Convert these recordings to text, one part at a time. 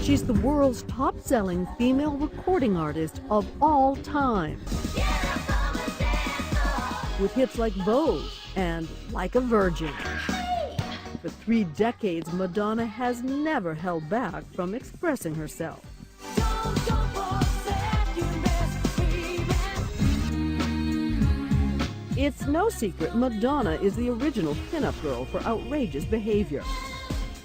She's the world's top-selling female recording artist of all time, with hits like Vogue and Like a Virgin. For 3 decades, Madonna has never held back from expressing herself. It's no secret Madonna is the original pinup girl for outrageous behavior.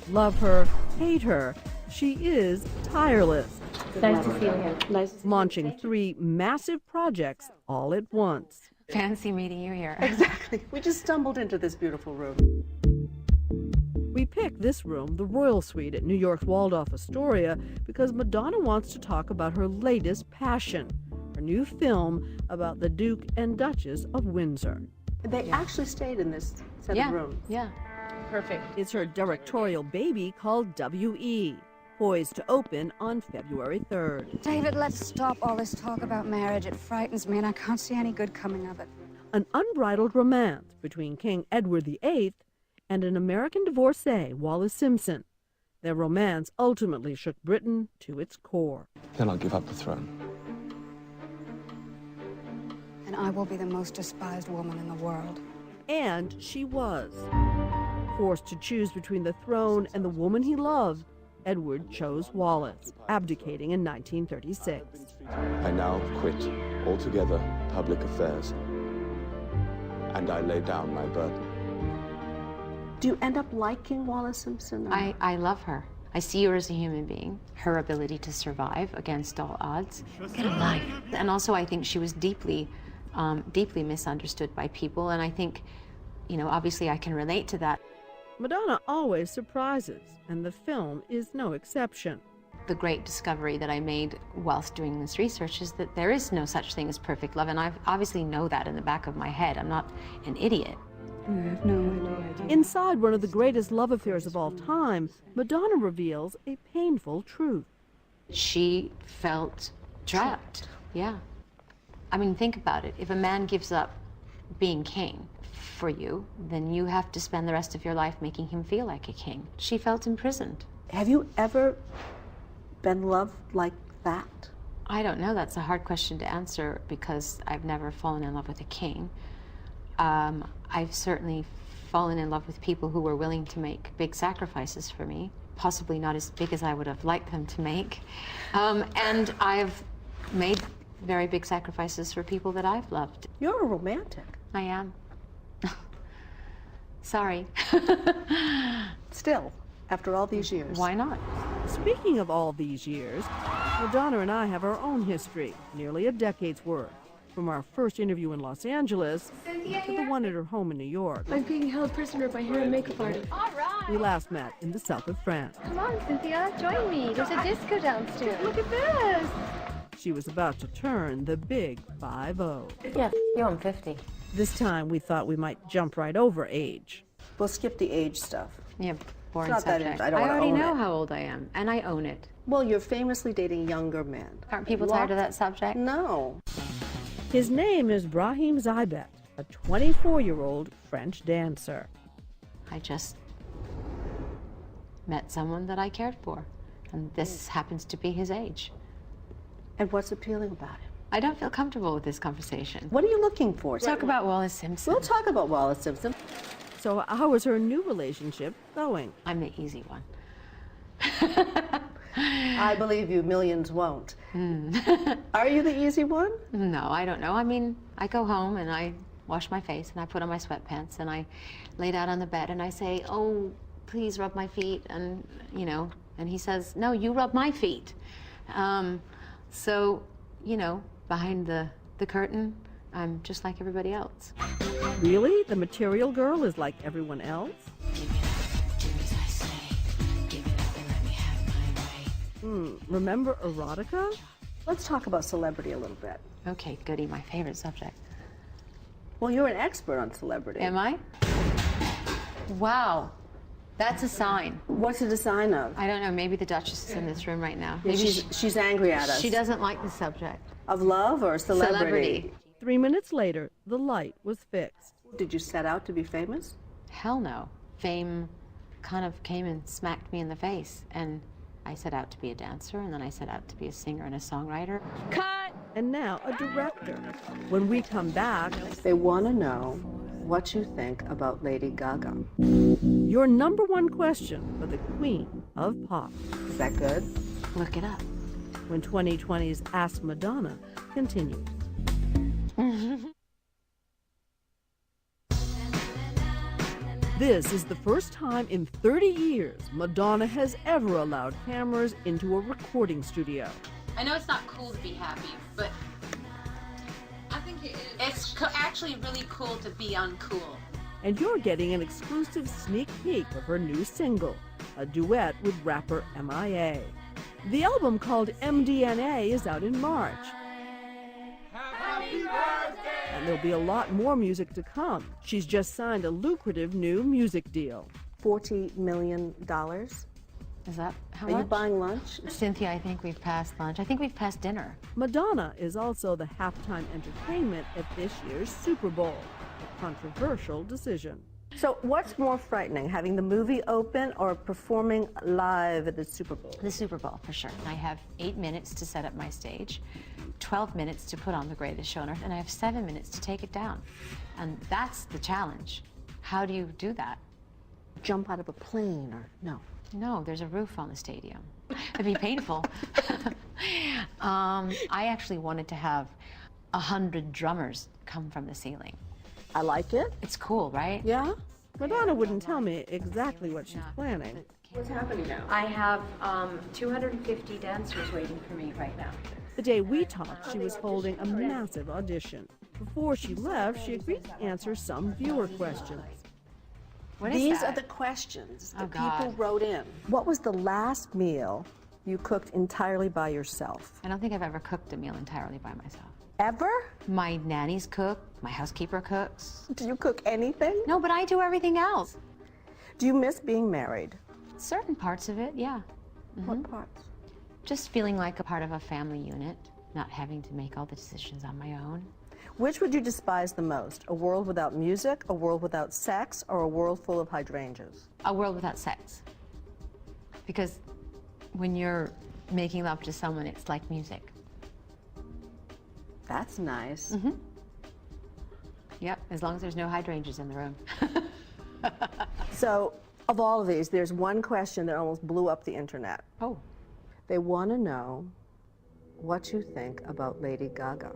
Love her, hate her, she is tireless. Nice to see you here. Nice to see launching 3 massive projects all at once. Fancy meeting you here. Exactly. We just stumbled into this beautiful room. We picked this room, the Royal Suite at New York's Waldorf Astoria, because Madonna wants to talk about her latest passion, her new film about the Duke and Duchess of Windsor. They actually stayed in this set of rooms. Yeah. Perfect. It's her directorial baby called W.E., poised to open on February 3rd. David, let's stop all this talk about marriage. It frightens me, and I can't see any good coming of it. An unbridled romance between King Edward VIII and an American divorcee, Wallis Simpson. Their romance ultimately shook Britain to its core. Then I'll give up the throne. And I will be the most despised woman in the world. And she was. Forced to choose between the throne and the woman he loved, Edward chose Wallis, abdicating in 1936. I now quit altogether public affairs, and I lay down my burden. Do you end up liking Wallis Simpson? I love her. I see her as a human being, her ability to survive against all odds. Get a life. And also I think she was deeply misunderstood by people, and I think, you know, obviously I can relate to that. Madonna always surprises, and the film is no exception. The great discovery that I made whilst doing this research is that there is no such thing as perfect love, and I obviously know that in the back of my head. I'm not an idiot. I have no idea. Inside one of the greatest love affairs of all time, Madonna reveals a painful truth. She felt trapped. Yeah. I mean, think about it. If a man gives up being king for you, then you have to spend the rest of your life making him feel like a king. She felt imprisoned. Have you ever been loved like that? I don't know. That's a hard question to answer because I've never fallen in love with a king. I've certainly fallen in love with people who were willing to make big sacrifices for me, possibly not as big as I would have liked them to make. And I've made very big sacrifices for people that I've loved. You're a romantic. I am. Sorry. Still, after all these years. Why not? Speaking of all these years, Madonna and I have our own history, nearly a decade's worth. From our first interview in Los Angeles to the one at her home in New York. I'm being held prisoner by hair and makeup artist. All right. We last met in the south of France. Come on, Cynthia, join me. There's a disco downstairs. Look at this. She was about to turn the big 5-0. Yeah, I'm 50. This time we thought we might jump right over age. We'll skip the age stuff. Yeah, boring It's not that subject. I don't wanna already own know it. how old I am, and I own it. Well, you're famously dating younger men. Aren't people tired of that subject? No. His name is Brahim Zybet, a 24-year-old French dancer. I just met someone that I cared for, and this happens to be his age. And what's appealing about him? I don't feel comfortable with this conversation. What are you looking for? Talk about Wallis Simpson. We'll talk about Wallis Simpson. So how is her new relationship going? I'm the easy one. I believe you, millions won't. Are you the easy one? No, I don't know. I mean, I go home and I wash my face and I put on my sweatpants and I lay down on the bed and I say, oh, please rub my feet. And, you know, and he says, no, you rub my feet. So, you know, behind the curtain, I'm just like everybody else. Really? The material girl is like everyone else? Remember erotica? Let's talk about celebrity a little bit. Okay, goody, my favorite subject. Well, you're an expert on celebrity. Am I? Wow, that's a sign. What's it a sign of? I don't know, maybe the Duchess is in this room right now. Yeah, Maybe she's angry at us. she doesn't like the subject. Of love or celebrity? Celebrity. 3 minutes later, the light was fixed. Did you set out to be famous? Hell no. Fame kind of came and smacked me in the face, and I set out to be a dancer, and then I set out to be a singer and a songwriter. Cut! And now a director. When we come back, They want to know what you think about Lady Gaga. your number one question for the queen of pop. Is that good? Look it up. When 2020's Ask Madonna continues. This is the first time in 30 years Madonna has ever allowed cameras into a recording studio. I know it's not cool to be happy, but I think it is. it's actually really cool to be uncool. And you're getting an exclusive sneak peek of her new single, a duet with rapper MIA. The album called MDNA is out in March. And there'll be a lot more music to come. She's just signed a lucrative new music deal. $40 million. Is that how Are much? you buying lunch? Cynthia, I think we've passed lunch. I think we've passed dinner. Madonna is also the halftime entertainment at this year's Super Bowl, a controversial decision. So what's more frightening, having the movie open or performing live at the Super Bowl? The Super Bowl, for sure. I have 8 minutes to set up my stage, 12 minutes to put on the greatest show on earth, and I have 7 minutes to take it down. And that's the challenge. How do you do that? Jump out of a plane or no? No, there's a roof on the stadium. It'd be painful. I actually wanted to have 100 drummers come from the ceiling. I like it. It's cool, right? Yeah? Madonna wouldn't tell me exactly what she's planning. What's happening now? I have 250 dancers waiting for me right now. The day we talked, she was holding a massive audition. Before she left, she agreed to answer some viewer questions. What is These that? are the questions Oh, that people God. wrote in. What was the last meal you cooked entirely by yourself? I don't think I've ever cooked a meal entirely by myself. Ever? My nannies cook, my housekeeper cooks. Do you cook anything? No, but I do everything else. Do you miss being married? Certain parts of it, yeah. What parts? Just feeling like a part of a family unit, not having to make all the decisions on my own. Which would you despise the most? A world without music, a world without sex, or a world full of hydrangeas? A world without sex. Because when you're making love to someone, it's like music. That's nice. Yep, as long as there's no hydrangeas in the room. So, of all of these, there's one question that almost blew up the internet. Oh. They want to know what you think about Lady Gaga.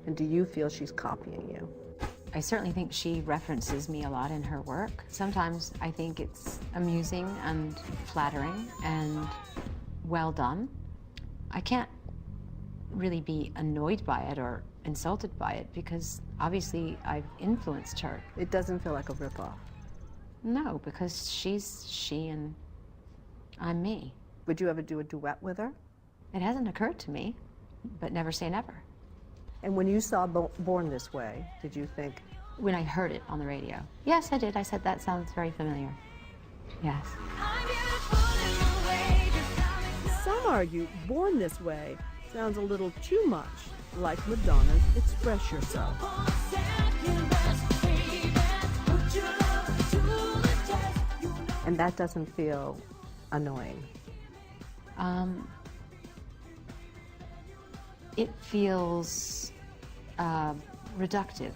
And do you feel she's copying you? I certainly think she references me a lot in her work. Sometimes I think it's amusing and flattering and well done. I can't really be annoyed by it or insulted by it because obviously I've influenced her. It doesn't feel like a ripoff. No, because she's she and I'm me. Would you ever do a duet with her? It hasn't occurred to me, but never say never. And when you saw Born This Way, did you think? When I heard it on the radio. Yes, I did. I said that sounds very familiar. Yes. Some argue Born This Way sounds a little too much like Madonna's Express Yourself. And that doesn't feel annoying. It feels reductive.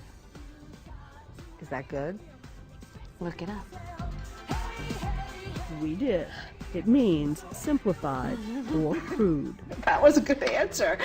Is that good? Look it up. We did. It means simplified or crude. That was a good answer.